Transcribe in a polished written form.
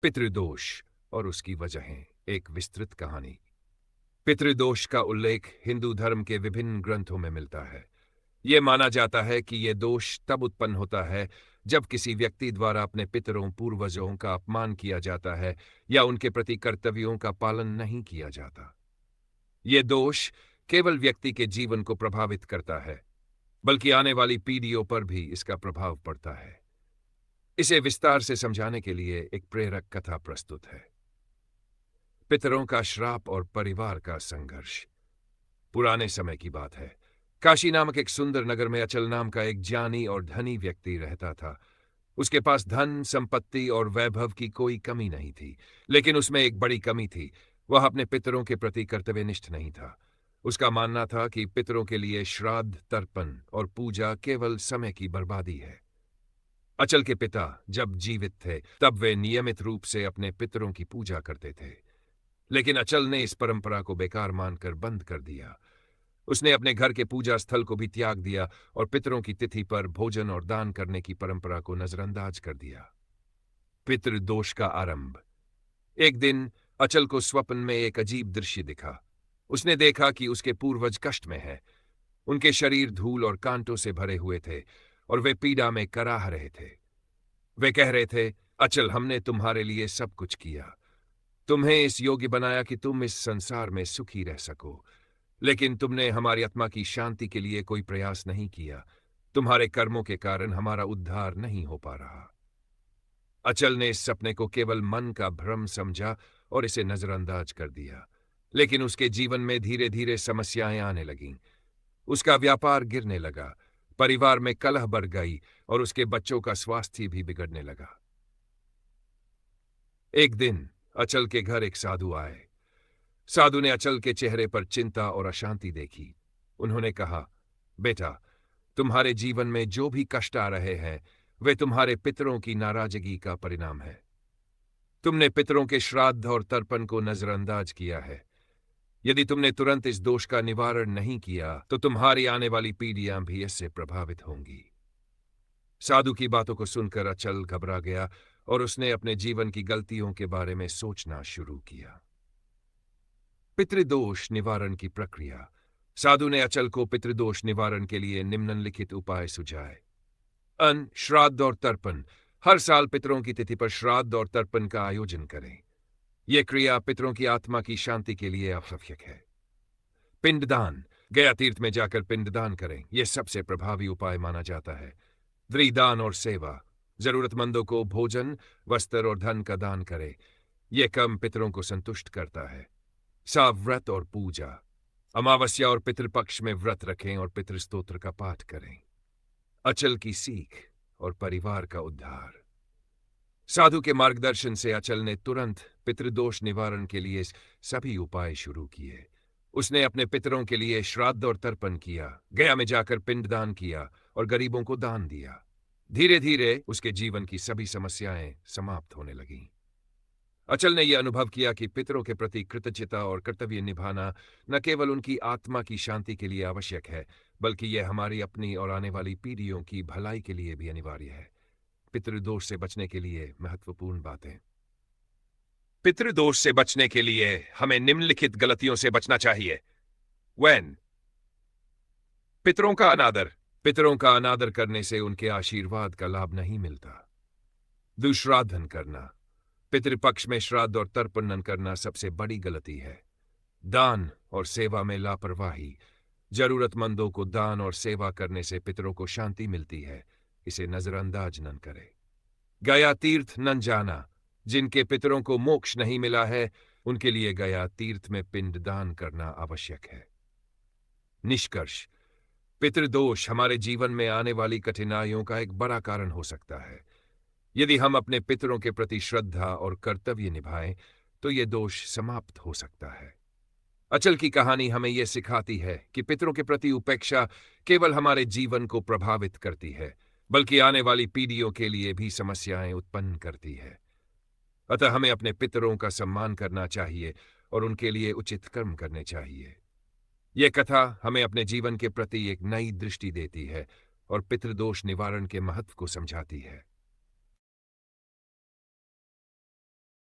पितृदोष और उसकी वजहें, एक विस्तृत कहानी। पितृदोष का उल्लेख हिंदू धर्म के विभिन्न ग्रंथों में मिलता है। यह माना जाता है कि यह दोष तब उत्पन्न होता है जब किसी व्यक्ति द्वारा अपने पितरों पूर्वजों का अपमान किया जाता है या उनके प्रति कर्तव्यों का पालन नहीं किया जाता। यह दोष केवल व्यक्ति के जीवन को प्रभावित करता है, बल्कि आने वाली पीढ़ियों पर भी इसका प्रभाव पड़ता है। इसे विस्तार से समझाने के लिए एक प्रेरक कथा प्रस्तुत है। पितरों का श्राप और परिवार का संघर्ष। पुराने समय की बात है। काशी नामक एक सुंदर नगर में अचल नाम का एक ज्ञानी और धनी व्यक्ति रहता था। उसके पास धन, संपत्ति और वैभव की कोई कमी नहीं थी, लेकिन उसमें एक बड़ी कमी थी। वह अपने पितरों के प्रति कर्तव्यनिष्ठ नहीं था। उसका मानना था कि पितरों के लिए श्राद्ध, तर्पण और पूजा केवल समय की बर्बादी है। अचल के पिता जब जीवित थे तब वे नियमित रूप से अपने पितरों की पूजा करते थे, लेकिन अचल ने इस परंपरा को बेकार मानकर बंद कर दिया। उसने अपने घर के पूजा स्थल को भी त्याग दिया और पितरों की तिथि पर भोजन और दान करने की परंपरा को नजरअंदाज कर दिया। पितृदोष का आरंभ। एक दिन अचल को स्वप्न में एक अजीब दृश्य दिखा। उसने देखा कि उसके पूर्वज कष्ट में हैं। उनके शरीर धूल और कांटों से भरे हुए थे और वे पीड़ा में कराह रहे थे। वे कह रहे थे, अचल, हमने तुम्हारे लिए सब कुछ किया, तुम्हें इस योग्य बनाया कि तुम इस संसार में सुखी रह सको, लेकिन तुमने हमारी आत्मा की शांति के लिए कोई प्रयास नहीं किया। तुम्हारे कर्मों के कारण हमारा उद्धार नहीं हो पा रहा। अचल ने इस सपने को केवल मन का भ्रम समझा और इसे नजरअंदाज कर दिया, लेकिन उसके जीवन में धीरे धीरे समस्याएं आने लगीं। उसका व्यापार गिरने लगा, परिवार में कलह बढ़ गई और उसके बच्चों का स्वास्थ्य भी बिगड़ने लगा। एक दिन अचल के घर एक साधु आए। साधु ने अचल के चेहरे पर चिंता और अशांति देखी। उन्होंने कहा, बेटा, तुम्हारे जीवन में जो भी कष्ट आ रहे हैं वे तुम्हारे पितरों की नाराजगी का परिणाम है। तुमने पितरों के श्राद्ध और तर्पण को नजरअंदाज किया है। यदि तुमने तुरंत इस दोष का निवारण नहीं किया तो तुम्हारी आने वाली पीढ़ियां भी इससे प्रभावित होंगी। साधु की बातों को सुनकर अचल घबरा गया और उसने अपने जीवन की गलतियों के बारे में सोचना शुरू किया। पितृदोष निवारण की प्रक्रिया। साधु ने अचल को पितृदोष निवारण के लिए निम्नलिखित उपाय सुझाए। अन्न, श्राद्ध और तर्पण। हर साल पितरों की तिथि पर श्राद्ध और तर्पण का आयोजन करें। यह क्रिया पितरों की आत्मा की शांति के लिए आवश्यक है। पिंडदान। गया तीर्थ में जाकर पिंडदान करें, यह सबसे प्रभावी उपाय माना जाता है। द्विदान और सेवा। जरूरतमंदों को भोजन, वस्त्र और धन का दान करें, यह कर्म पितरों को संतुष्ट करता है। साव्रत और पूजा। अमावस्या और पितृपक्ष में व्रत रखें और पितृस्तोत्र का पाठ करें। अचल की सीख और परिवार का उद्धार। साधु के मार्गदर्शन से अचल ने तुरंत पितृदोष निवारण के लिए सभी उपाय शुरू किए। उसने अपने पितरों के लिए श्राद्ध और तर्पण किया, गया में जाकर पिंडदान किया और गरीबों को दान दिया। धीरे धीरे उसके जीवन की सभी समस्याएं समाप्त होने लगीं। अचल ने यह अनुभव किया कि पितरों के प्रति कृतज्ञता और कर्तव्य निभाना न केवल उनकी आत्मा की शांति के लिए आवश्यक है, बल्कि यह हमारी अपनी और आने वाली पीढ़ियों की भलाई के लिए भी अनिवार्य है। पितृदोष से बचने के लिए महत्वपूर्ण बातें। पितृदोष से बचने के लिए हमें निम्नलिखित गलतियों से बचना चाहिए। पितरों का अनादर। पितरों का अनादर करने से उनके आशीर्वाद का लाभ नहीं मिलता। दुश्राद्धन करना। पितृपक्ष में श्राद्ध और तर्पण न करना सबसे बड़ी गलती है। दान और सेवा में लापरवाही। जरूरतमंदों को दान और सेवा करने से पितरों को शांति मिलती है, इसे नजरअंदाज न करें। गया तीर्थ न जाना। जिनके पितरों को मोक्ष नहीं मिला है उनके लिए गया तीर्थ में पिंडदान करना आवश्यक है। निष्कर्ष। पितृदोष हमारे जीवन में आने वाली कठिनाइयों का एक बड़ा कारण हो सकता है। यदि हम अपने पितरों के प्रति श्रद्धा और कर्तव्य निभाएं तो ये दोष समाप्त हो सकता है। अचल की कहानी हमें यह सिखाती है कि पितरों के प्रति उपेक्षा केवल हमारे जीवन को प्रभावित करती है, बल्कि आने वाली पीढ़ियों के लिए भी समस्याएं उत्पन्न करती है। अतः हमें अपने पितरों का सम्मान करना चाहिए और उनके लिए उचित कर्म करने चाहिए। यह कथा हमें अपने जीवन के प्रति एक नई दृष्टि देती है और पितृदोष निवारण के महत्व को समझाती है।